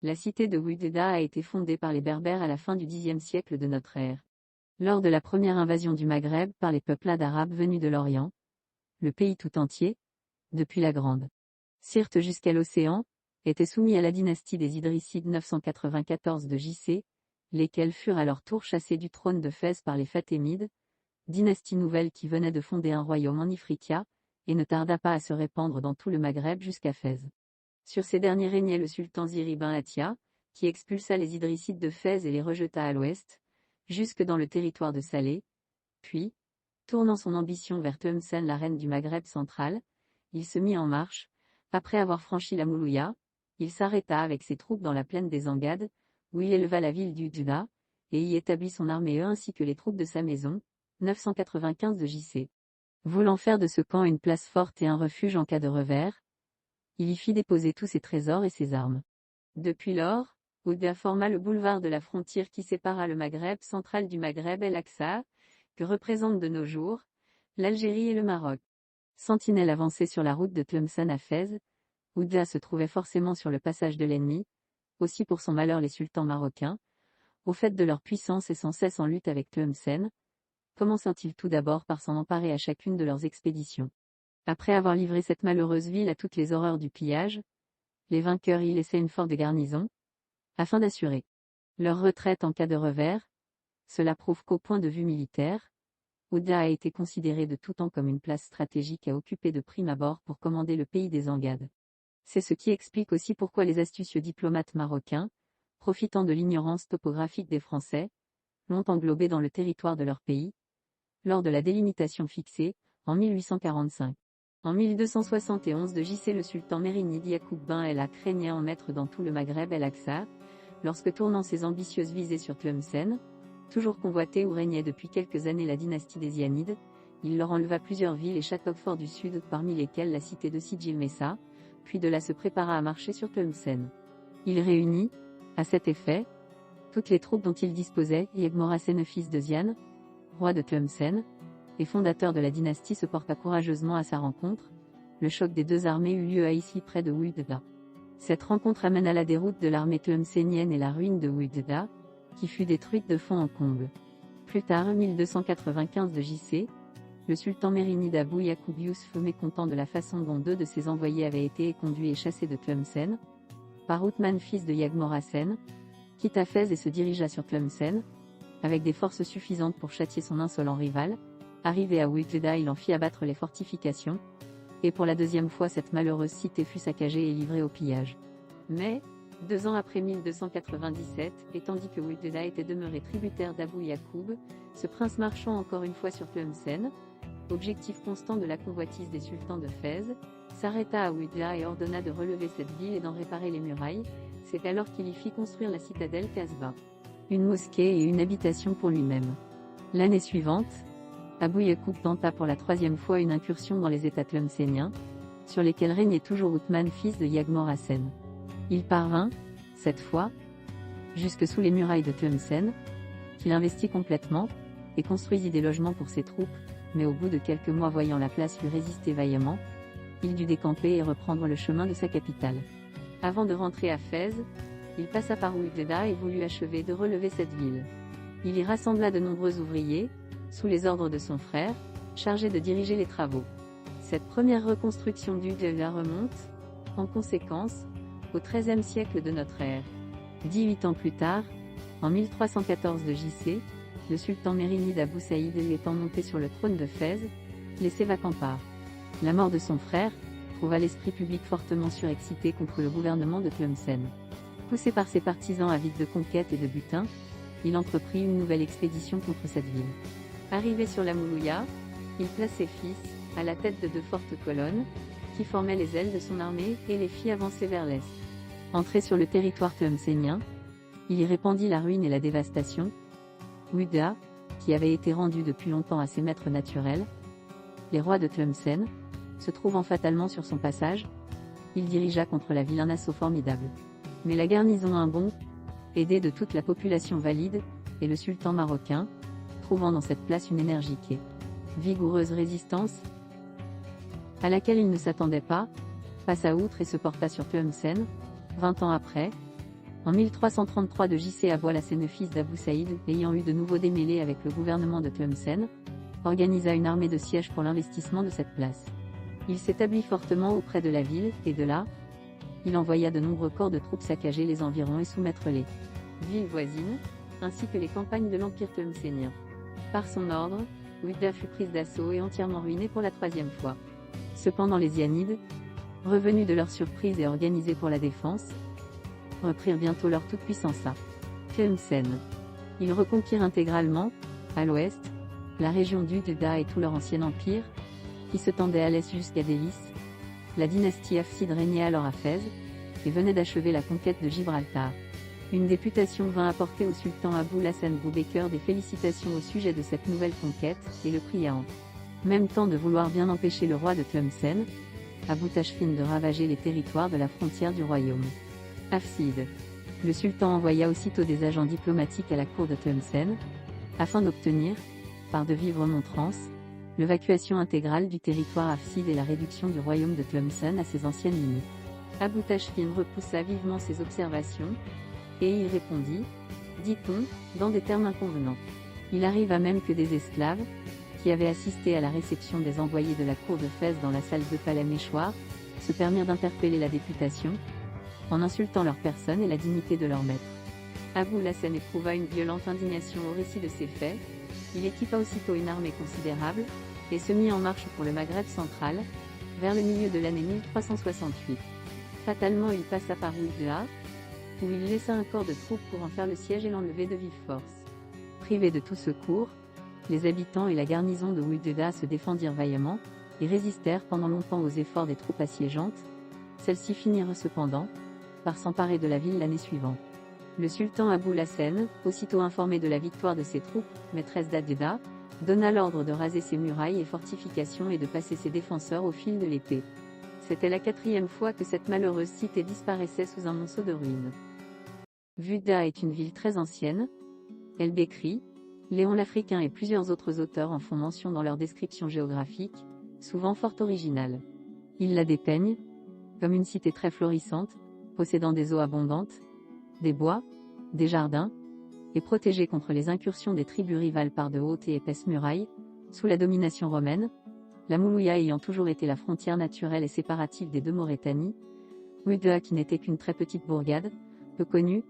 La cité de Oujda a été fondée par les Berbères à la fin du Xe siècle de notre ère. Lors de la première invasion du Maghreb par les peuplades arabes venus de l'Orient, le pays tout entier, depuis la Grande Sirte jusqu'à l'océan, était soumis à la dynastie des Idrissides 994 de J.C., lesquels furent à leur tour chassés du trône de Fès par les Fatémides, dynastie nouvelle qui venait de fonder un royaume en Ifriqiya, et ne tarda pas à se répandre dans tout le Maghreb jusqu'à Fès. Sur ces derniers régnait le sultan Ziri bin Atia, qui expulsa les Idrissides de Fès et les rejeta à l'ouest, jusque dans le territoire de Salé, puis, tournant son ambition vers Tlemcen, la reine du Maghreb central, il se mit en marche. Après avoir franchi la Moulouya, il s'arrêta avec ses troupes dans la plaine des Angades, où il éleva la ville d'Oujda, et y établit son armée ainsi que les troupes de sa maison, 995 de J.C. Voulant faire de ce camp une place forte et un refuge en cas de revers, il y fit déposer tous ses trésors et ses armes. Depuis lors, Oujda forma le boulevard de la frontière qui sépara le Maghreb central du Maghreb el-Aqsa, que représentent de nos jours l'Algérie et le Maroc. Sentinelle avancée sur la route de Tlemcen à Fès, Oujda se trouvait forcément sur le passage de l'ennemi, aussi pour son malheur les sultans marocains, au fait de leur puissance et sans cesse en lutte avec Tlemcen, commençant-ils tout d'abord par s'en emparer à chacune de leurs expéditions. Après avoir livré cette malheureuse ville à toutes les horreurs du pillage, les vainqueurs y laissaient une forte garnison, afin d'assurer leur retraite en cas de revers. Cela prouve qu'au point de vue militaire, Oujda a été considéré de tout temps comme une place stratégique à occuper de prime abord pour commander le pays des Angades. C'est ce qui explique aussi pourquoi les astucieux diplomates marocains, profitant de l'ignorance topographique des Français, l'ont englobé dans le territoire de leur pays, lors de la délimitation fixée, en 1845. En 1271 de J.C. le sultan mérinide Yacoub bin el-Haq régnait en maître dans tout le Maghreb el-Aqsa, lorsque tournant ses ambitieuses visées sur Tlemcen, toujours convoité où régnait depuis quelques années la dynastie des Zianides, il leur enleva plusieurs villes et châteaux forts du sud, parmi lesquels la cité de Sijil Messa, puis de là se prépara à marcher sur Tlemcen. Il réunit, à cet effet, toutes les troupes dont il disposait. Yegmorasen, fils de Zian, roi de Tlemcen, et fondateur de la dynastie, se porta courageusement à sa rencontre. Le choc des deux armées eut lieu à ici près de Oujda. Cette rencontre amena la déroute de l'armée tlemcénienne et la ruine de Oujda, qui fut détruite de fond en comble. Plus tard, 1295 de J.C., le sultan mérinide Abou Yacoub Yousf, mécontent de la façon dont deux de ses envoyés avaient été conduits et chassés de Tlemcen, par Othman, fils de Yagmorasen, quitta Fès et se dirigea sur Tlemcen, avec des forces suffisantes pour châtier son insolent rival. Arrivé à Oujda, il en fit abattre les fortifications, et pour la deuxième fois cette malheureuse cité fut saccagée et livrée au pillage. Mais, 2 ans après 1297, et tandis que Oujda était demeuré tributaire d'Abou Yacoub, ce prince marchant encore une fois sur Tlemcen, objectif constant de la convoitise des sultans de Fès, s'arrêta à Oujda et ordonna de relever cette ville et d'en réparer les murailles. C'est alors qu'il y fit construire la citadelle Casbah, une mosquée et une habitation pour lui-même. L'année suivante, Abou Yacoub tenta pour la 3e fois une incursion dans les États tlemcéniens, sur lesquels régnait toujours Othman, fils de Yagmorasen. Il parvint, cette fois, jusque sous les murailles de Tlemcen, qu'il investit complètement, et construisit des logements pour ses troupes, mais au bout de quelques mois, voyant la place lui résister vaillamment, il dut décamper et reprendre le chemin de sa capitale. Avant de rentrer à Fès, il passa par Oujda et voulut achever de relever cette ville. Il y rassembla de nombreux ouvriers, sous les ordres de son frère, chargés de diriger les travaux. Cette première reconstruction d'Oujda remonte, en conséquence, au XIIIe siècle de notre ère. 18 ans plus tard, en 1314 de J.C., le sultan mérinide Abou Saïd étant monté sur le trône de Fès, laissé vacant par la mort de son frère, trouva l'esprit public fortement surexcité contre le gouvernement de Tlemcen. Poussé par ses partisans avides de conquête et de butin, il entreprit une nouvelle expédition contre cette ville. Arrivé sur la Moulouya, il place ses fils, à la tête de 2 fortes colonnes, qui formaient les ailes de son armée, et les fit avancer vers l'est. Entré sur le territoire tlemcénien, il y répandit la ruine et la dévastation. Oujda, qui avait été rendu depuis longtemps à ses maîtres naturels, les rois de Tlemcen, se trouvant fatalement sur son passage, il dirigea contre la ville un assaut formidable. Mais la garnison Imbon, aidée de toute la population valide, et le sultan marocain, trouvant dans cette place une énergique et vigoureuse résistance, à laquelle il ne s'attendait pas, passa outre et se porta sur Tlemcen. 20 ans après, En 1333 de J.C. Abou-Lassen, fils d'Abou Saïd, ayant eu de nouveau démêlés avec le gouvernement de Tlemcen, organisa une armée de siège pour l'investissement de cette place. Il s'établit fortement auprès de la ville, et de là, il envoya de nombreux corps de troupes saccager les environs et soumettre les villes voisines, ainsi que les campagnes de l'Empire tlemcenien. Par son ordre, Ouidah fut prise d'assaut et entièrement ruinée pour la troisième fois. Cependant les Zianides, revenus de leur surprise et organisés pour la défense, reprirent bientôt leur toute-puissance à Tlemcen. Ils reconquirent intégralement, à l'ouest, la région d'Ouidah et tout leur ancien empire, qui se tendait à l'est jusqu'à Délis. La dynastie Hafside régnait alors à Fès, et venait d'achever la conquête de Gibraltar. Une députation vint apporter au sultan Abou-Lassen Boubaker des félicitations au sujet de cette nouvelle conquête, et le pria en même temps de vouloir bien empêcher le roi de Tlemcen, Abou Tachfin, de ravager les territoires de la frontière du royaume Hafside. Le sultan envoya aussitôt des agents diplomatiques à la cour de Tlemcen, afin d'obtenir, par de vives remontrances, l'évacuation intégrale du territoire Hafside et la réduction du royaume de Tlemcen à ses anciennes limites. Abou Tachfin repoussa vivement ces observations, et y répondit, dit-on, dans des termes inconvenants. Il arriva même que des esclaves, qui avaient assisté à la réception des envoyés de la cour de Fès dans la salle de palais Méchoir, se permirent d'interpeller la députation, en insultant leur personne et la dignité de leur maître. Abou-Lassen éprouva une violente indignation au récit de ces faits. Il équipa aussitôt une armée considérable, et se mit en marche pour le Maghreb central, vers le milieu de l'année 1368. Fatalement il passa par Ouidah, où il laissa un corps de troupes pour en faire le siège et l'enlever de vive force. Privés de tout secours, les habitants et la garnison de Ouidah se défendirent vaillamment, et résistèrent pendant longtemps aux efforts des troupes assiégeantes. Celles-ci finirent cependant par s'emparer de la ville l'année suivante. Le sultan Abou-Lassen, aussitôt informé de la victoire de ses troupes, maîtresses d'Ouidah, donna l'ordre de raser ses murailles et fortifications et de passer ses défenseurs au fil de l'épée. C'était la 4e fois que cette malheureuse cité disparaissait sous un monceau de ruines. Ouidah est une ville très ancienne. El-Bekri, Léon l'Africain et plusieurs autres auteurs en font mention dans leurs descriptions géographiques, souvent fort originales. Ils la dépeignent comme une cité très florissante, possédant des eaux abondantes, des bois, des jardins, et protégée contre les incursions des tribus rivales par de hautes et épaisses murailles, sous la domination romaine, la Moulouya ayant toujours été la frontière naturelle et séparative des deux Maurétanies. Ouidah, qui n'était qu'une très petite bourgade, peu connue,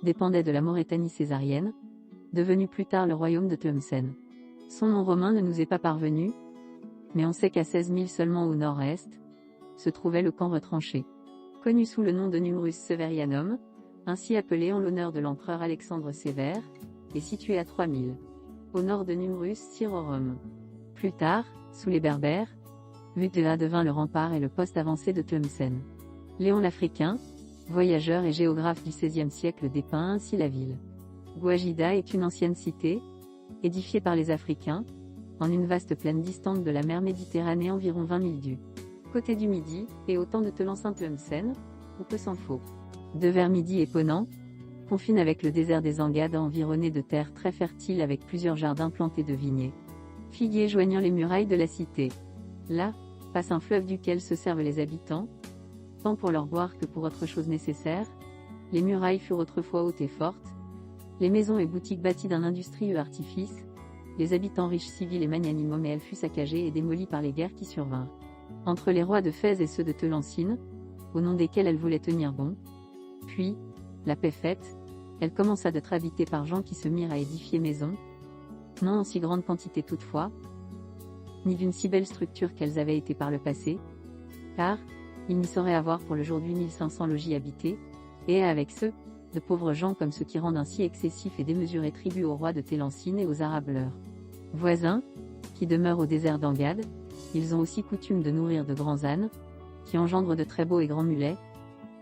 dépendait de la Maurétanie césarienne, devenue plus tard le royaume de Tlemcen. Son nom romain ne nous est pas parvenu, mais on sait qu'à 16 milles seulement au nord-est, se trouvait le camp retranché. Connu sous le nom de Numrus Severianum, ainsi appelé en l'honneur de l'empereur Alexandre Sévère, et situé à 3000 au nord de Numrus Syrorum. Plus tard, sous les Berbères, Ouidah devint le rempart et le poste avancé de Tlemcen. Léon l'Africain, voyageur et géographe du XVIe siècle, dépeint ainsi la ville. Gouajida est une ancienne cité, édifiée par les Africains, en une vaste plaine distante de la mer Méditerranée, environ 20 000 du côté du Midi, et au temps de Tlemcen, ou peu s'en faut. De vers Midi et Ponant, confine avec le désert des Angades, environné de terres très fertiles avec plusieurs jardins plantés de vignes figuiers joignant les murailles de la cité. Là, passe un fleuve duquel se servent les habitants, tant pour leur boire que pour autre chose nécessaire. Les murailles furent autrefois hautes et fortes, les maisons et boutiques bâties d'un industrieux artifice, les habitants riches, civils et magnanimaux, mais elle fut saccagée et démolie par les guerres qui survinrent entre les rois de Fès et ceux de Tlemcen, au nom desquels elle voulait tenir bon. Puis, la paix faite, elle commença d'être habitée par gens qui se mirent à édifier maisons, non en si grande quantité toutefois, ni d'une si belle structure qu'elles avaient été par le passé, car il n'y saurait avoir pour le jour 8500 logis habités, et avec ceux, de pauvres gens comme ceux qui rendent ainsi excessif et démesuré tribut aux rois de Tlemcen et aux Arabes leurs voisins, qui demeurent au désert d'Angad. Ils ont aussi coutume de nourrir de grands ânes, qui engendrent de très beaux et grands mulets,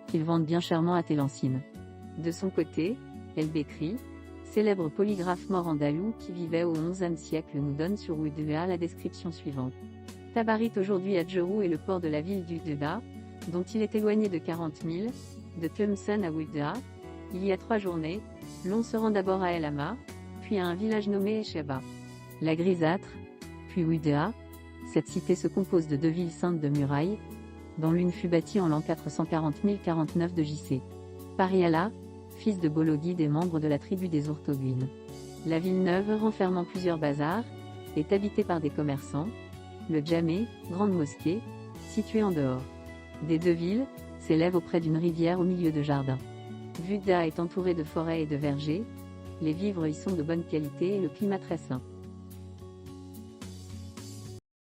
qu'ils vendent bien chèrement à Tlemcen. De son côté, El-Bekri, célèbre polygraphe mort andalou qui vivait au XIe siècle, nous donne sur Ouidah la description suivante. Tabarit aujourd'hui à Djerou est le port de la ville d'Ouidah, dont il est éloigné de 40 milles, de Tlemcen à Ouidah. Il y a 3 journées, l'on se rend d'abord à El Hama, puis à un village nommé Esheba. La Grisâtre, puis Ouidah. Cette cité se compose de 2 villes ceintes de murailles, dont l'une fut bâtie en l'an 440 049 de J.C. Pariala, fils de Bologhide et membre de la tribu des Ourtoguines. La ville neuve, renfermant plusieurs bazars, est habitée par des commerçants. Le Djamé, grande mosquée, située en dehors des deux villes, s'élève auprès d'une rivière au milieu de jardins. Vudda est entourée de forêts et de vergers. Les vivres y sont de bonne qualité et le climat très sain.